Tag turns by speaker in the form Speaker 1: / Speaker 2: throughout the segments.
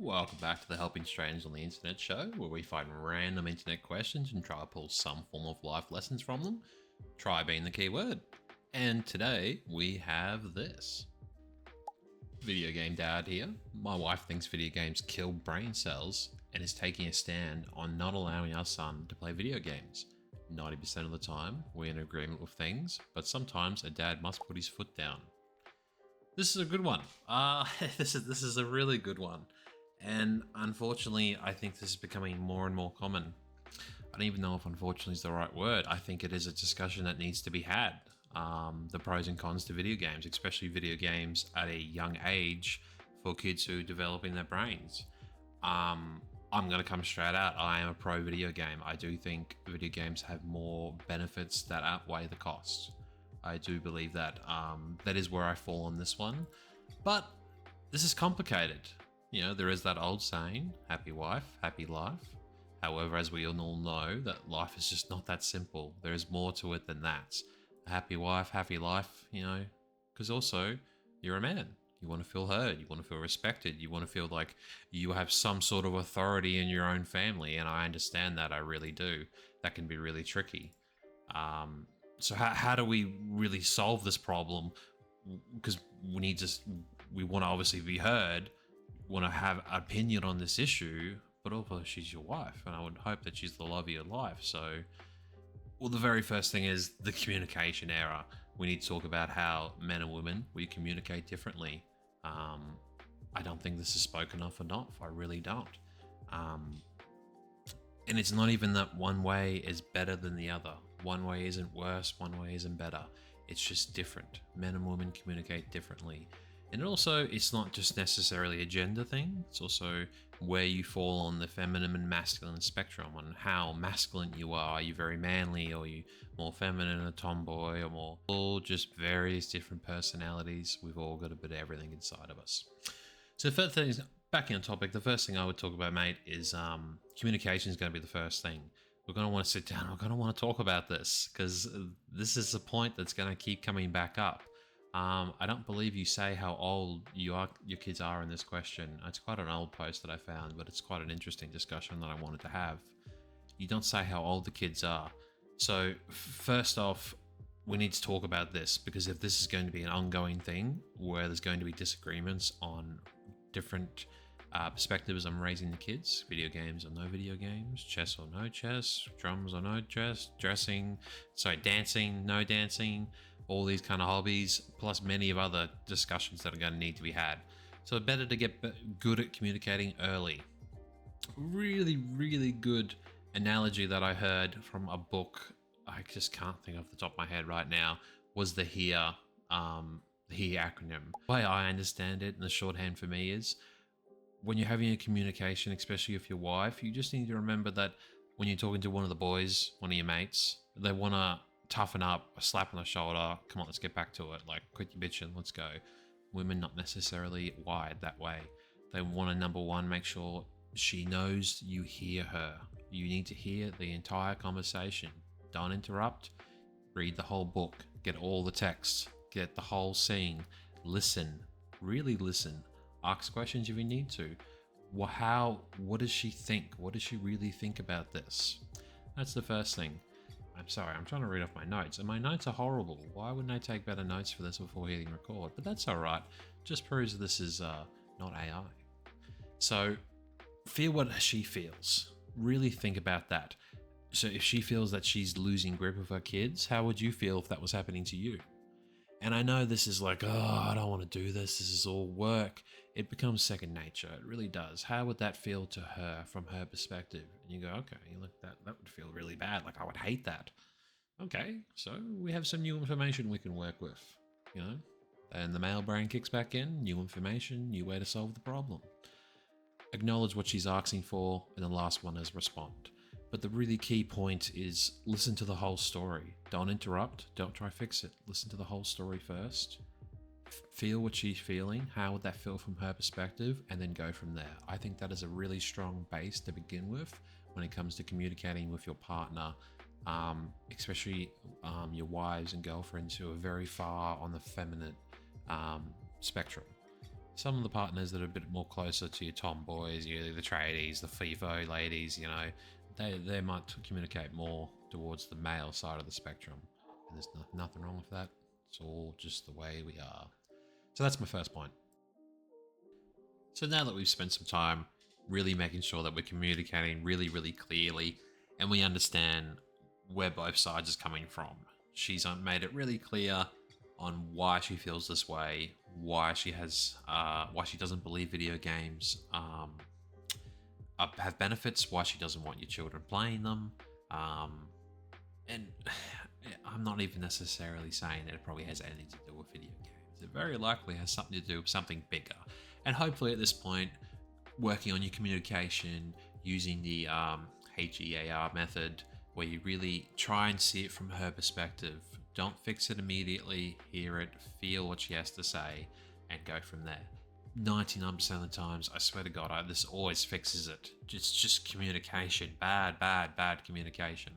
Speaker 1: Welcome back to the Helping Strangers on the Internet show, where we find random internet questions and try to pull some form of life lessons from them. Try being the key word. And today we have this. Video game dad here. My wife thinks video games kill brain cells and is taking a stand on not allowing our son to play video games. 90% of the time, we're in agreement with things, but sometimes a dad must put his foot down. This is a good one. This is a really good one. And unfortunately, I think this is becoming more and more common. I don't even know if unfortunately is the right word. I think it is a discussion that needs to be had. The pros and cons to video games, especially video games at a young age for kids who are developing their brains. I'm going to come straight out. I am a pro video game. I do think video games have more benefits that outweigh the costs. I do believe that. That is where I fall on this one. But this is complicated. You know, there is that old saying, happy wife, happy life. However, as we all know, that life is just not that simple. There is more to it than that. A happy wife, happy life, you know, because also you're a man. You want to feel heard. You want to feel respected. You want to feel like you have some sort of authority in your own family. And I understand that. I really do. That can be really tricky. So how do we really solve this problem? Because we want to obviously be heard. Want to have an opinion on this issue, but also she's your wife, and I would hope that she's the love of your life. So, well, the very first thing is the communication error. We need to talk about how men and women, we communicate differently. I don't think this is spoken of enough. I really don't. And it's not even that one way is better than the other. One way isn't worse, one way isn't better. It's just different. Men and women communicate differently. And also, it's not just necessarily a gender thing. It's also where you fall on the feminine and masculine spectrum, on how masculine you are. Are you very manly, or are you more feminine, a tomboy, or more? All just various different personalities. We've all got a bit of everything inside of us. So the first thing is, back on topic, the first thing I would talk about, mate, is communication is going to be the first thing. We're going to want to sit down. We're going to want to talk about this, because this is a point that's going to keep coming back up. I don't believe you say how old your kids are in this question. It's quite an old post that I found, but it's quite an interesting discussion that I wanted to have. You don't say how old the kids are. So first off, we need to talk about this, because if this is going to be an ongoing thing where there's going to be disagreements on different perspectives on raising the kids, video games or no video games, chess or no chess, drums or no dress, dancing, no dancing, all these kind of hobbies, plus many of other discussions that are going to need to be had. So it's better to get good at communicating early. Really, really good analogy that I heard from a book, I just can't think off the top of my head right now, was the HERE acronym. The way I understand it, and the shorthand for me is, when you're having a communication, especially with your wife, you just need to remember that when you're talking to one of the boys, one of your mates, they want to toughen up, a slap on the shoulder, come on, let's get back to it, like, quit your bitching, let's go. Women not necessarily wired that way. They want to, number one, make sure she knows you hear her. You need to hear the entire conversation. Don't interrupt. Read the whole book. Get all the text. Get the whole scene. Listen. Really listen. Ask questions if you need to. What does she think? What does she really think about this? That's the first thing. I'm sorry, I'm trying to read off my notes, and my notes are horrible. Why wouldn't I take better notes for this before hitting record? But that's alright. Just proves this is not AI. So, feel what she feels. Really think about that. So if she feels that she's losing grip of her kids, how would you feel if that was happening to you? And I know this is like, I don't want to do this. This is all work. It becomes second nature. It really does. How would that feel to her from her perspective? And you go, okay, look, that would feel really bad. Like, I would hate that. Okay, so we have some new information we can work with, you know? And the male brain kicks back in, new information, new way to solve the problem. Acknowledge what she's asking for, and the last one is respond. But the really key point is listen to the whole story. Don't interrupt. Don't try to fix it. Listen to the whole story first. Feel what she's feeling. How would that feel from her perspective? And then go from there. I think that is a really strong base to begin with when it comes to communicating with your partner, especially your wives and girlfriends who are very far on the feminine spectrum. Some of the partners that are a bit more closer to your tomboys, the tradies, the FIFO ladies, they might communicate more towards the male side of the spectrum. And there's nothing wrong with that. It's all just the way we are. So that's my first point. So now that we've spent some time really making sure that we're communicating really, really clearly and we understand where both sides is coming from, she's made it really clear on why she feels this way, why she doesn't believe video games have benefits, why she doesn't want your children playing them, and I'm not even necessarily saying that it probably has anything to do with video games. It very likely has something to do with something bigger. And hopefully at this point, working on your communication using the HEAR method, where you really try and see it from her perspective. Don't fix it immediately, hear it, feel what she has to say, and go from there. 99% of the times, I swear to God, this always fixes it. It's just communication. Bad communication.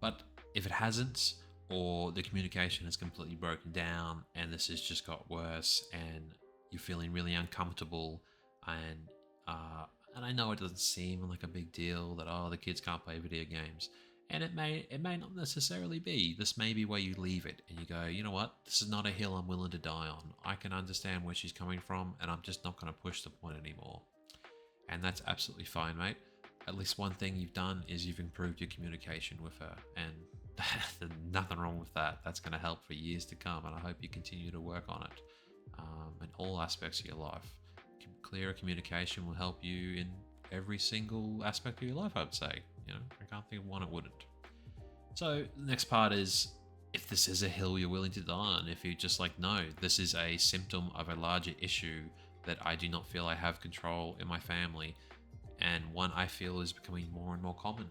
Speaker 1: But if it hasn't, or the communication has completely broken down and this has just got worse and you're feeling really uncomfortable, and I know it doesn't seem like a big deal that the kids can't play video games, and it may not necessarily be. This may be where you leave it and you go, you know what, this is not a hill I'm willing to die on. I can understand where she's coming from and I'm just not going to push the point anymore. And that's absolutely fine, mate. At least one thing you've done is you've improved your communication with her, and there's nothing wrong with that. That's going to help for years to come, and I hope you continue to work on it in all aspects of your life. Clearer communication will help you in every single aspect of your life, I'd say. I can't think of one it wouldn't. So the next part is, if this is a hill you're willing to die on, if you're just like, no, this is a symptom of a larger issue that I do not feel I have control in my family, and one I feel is becoming more and more common,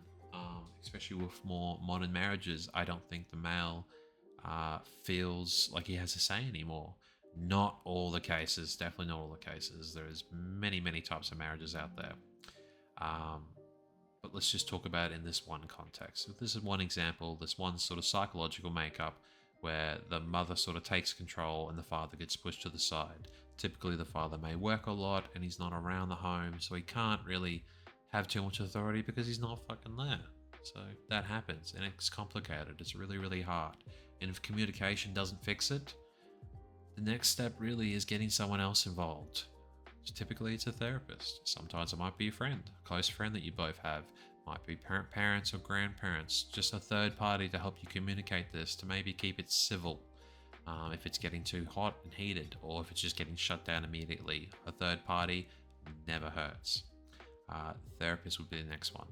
Speaker 1: especially with more modern marriages. I don't think the male feels like he has a say anymore. Not all the cases, definitely not all the cases. There's many types of marriages out there. But let's just talk about it in this one context. So this is one example, this one sort of psychological makeup where the mother sort of takes control and the father gets pushed to the side. Typically the father may work a lot and he's not around the home, so he can't really have too much authority because he's not fucking there. So that happens, and it's complicated. It's really hard. And if communication doesn't fix it, the next step really is getting someone else involved. So typically it's a therapist. Sometimes it might be a friend, a close friend that you both have. Might be parents or grandparents. Just a third party to help you communicate this, to maybe keep it civil. If it's getting too hot and heated, or if it's just getting shut down immediately. A third party never hurts. Therapist would be the next one.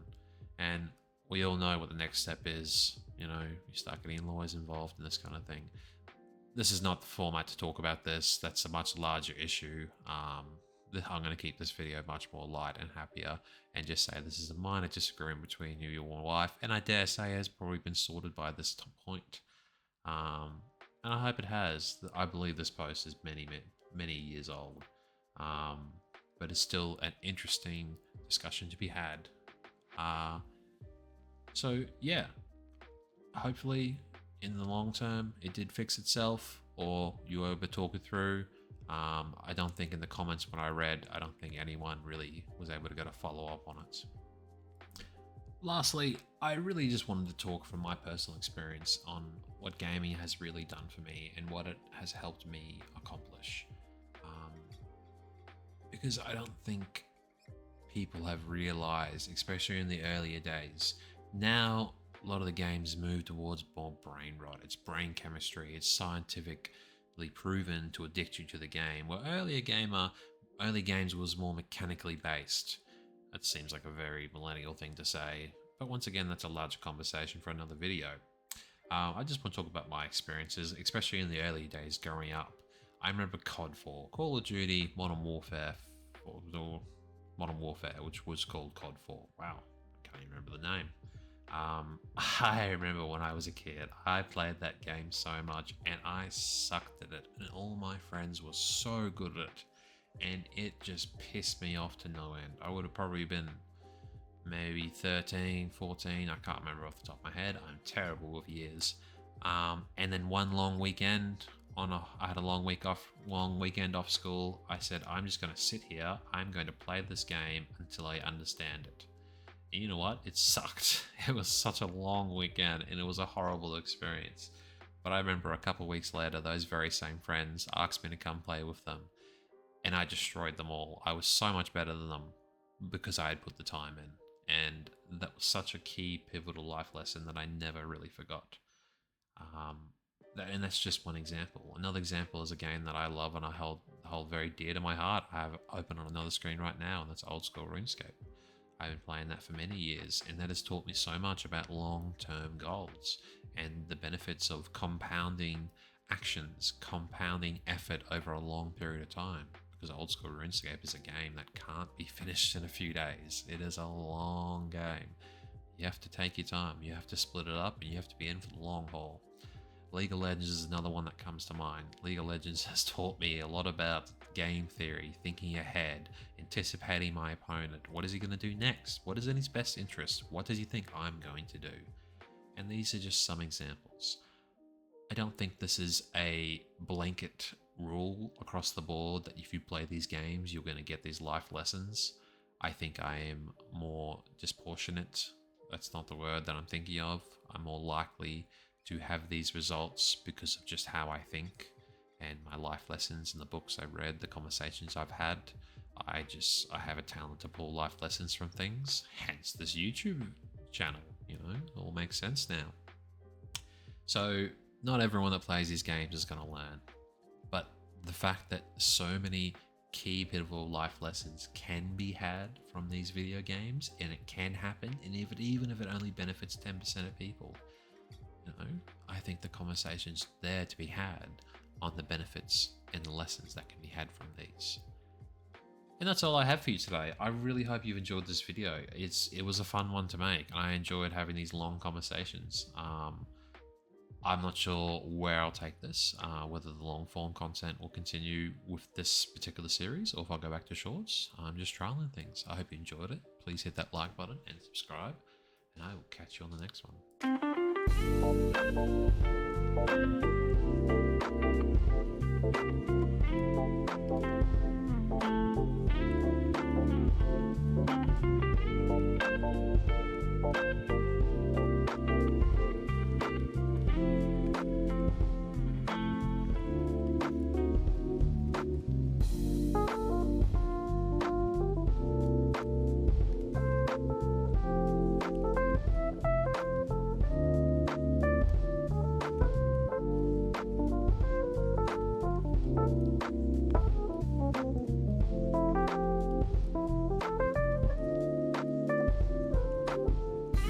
Speaker 1: And we all know what the next step is. You start getting lawyers involved in this kind of thing. This is not the format to talk about this. That's a much larger issue. I'm going to keep this video much more light and happier, and just say this is a minor disagreement between you and your wife, and I dare say has probably been sorted by this point. And I hope it has. I believe this post is many years old, but it's still an interesting discussion to be had. So yeah, hopefully in the long term it did fix itself, or you were able to talk it through. I don't think in the comments when I read, I don't think anyone really was able to get a follow-up on it. Lastly, I really just wanted to talk from my personal experience on what gaming has really done for me and what it has helped me accomplish. Because I don't think people have realized, especially in the earlier days, now a lot of the games move towards more brain rot. It's brain chemistry. It's scientifically proven to addict you to the game. Where early games was more mechanically based. That seems like a very millennial thing to say, but once again, that's a larger conversation for another video. I just want to talk about my experiences, especially in the early days growing up. I remember COD 4, Call of Duty, Modern Warfare, which was called COD 4. Wow, I can't even remember the name. I remember when I was a kid, I played that game so much and I sucked at it, and all my friends were so good at it, and it just pissed me off to no end. I would have probably been maybe 13, 14, I can't remember off the top of my head. I'm terrible with years. And then one long weekend, I had a long weekend off school. I said, I'm just going to sit here. I'm going to play this game until I understand it. And you know what? It sucked. It was such a long weekend and it was a horrible experience. But I remember a couple of weeks later, those very same friends asked me to come play with them. And I destroyed them all. I was so much better than them because I had put the time in. And that was such a key, pivotal life lesson that I never really forgot. And that's just one example. Another example is a game that I love and I hold very dear to my heart. I have it open on another screen right now, and that's old school RuneScape. I've been playing that for many years, and that has taught me so much about long-term goals and the benefits of compounding actions, compounding effort over a long period of time. Because old school RuneScape is a game that can't be finished in a few days. It is a long game. You have to take your time. You have to split it up, and you have to be in for the long haul. League of Legends is another one that comes to mind. League of Legends has taught me a lot about game theory, thinking ahead, anticipating my opponent. What is he going to do next? What is in his best interest? What does he think I'm going to do? And these are just some examples. I don't think this is a blanket rule across the board that if you play these games, you're going to get these life lessons. I think I am more disproportionate. That's not the word that I'm thinking of. I'm more likely to have these results because of just how I think and my life lessons and the books I've read, the conversations I've had. I have a talent to pull life lessons from things, hence this YouTube channel, it all makes sense now. So not everyone that plays these games is going to learn, but the fact that so many key pivotal life lessons can be had from these video games, and it can happen, and even if it only benefits 10% of people, I think the conversation's there to be had on the benefits and the lessons that can be had from these. And that's all I have for you today. I really hope you've enjoyed this video. It was a fun one to make, and I enjoyed having these long conversations. I'm not sure where I'll take this, whether the long form content will continue with this particular series or if I'll go back to shorts. I'm just trialing things. I hope you enjoyed it. Please hit that like button and subscribe, and I will catch you on the next one.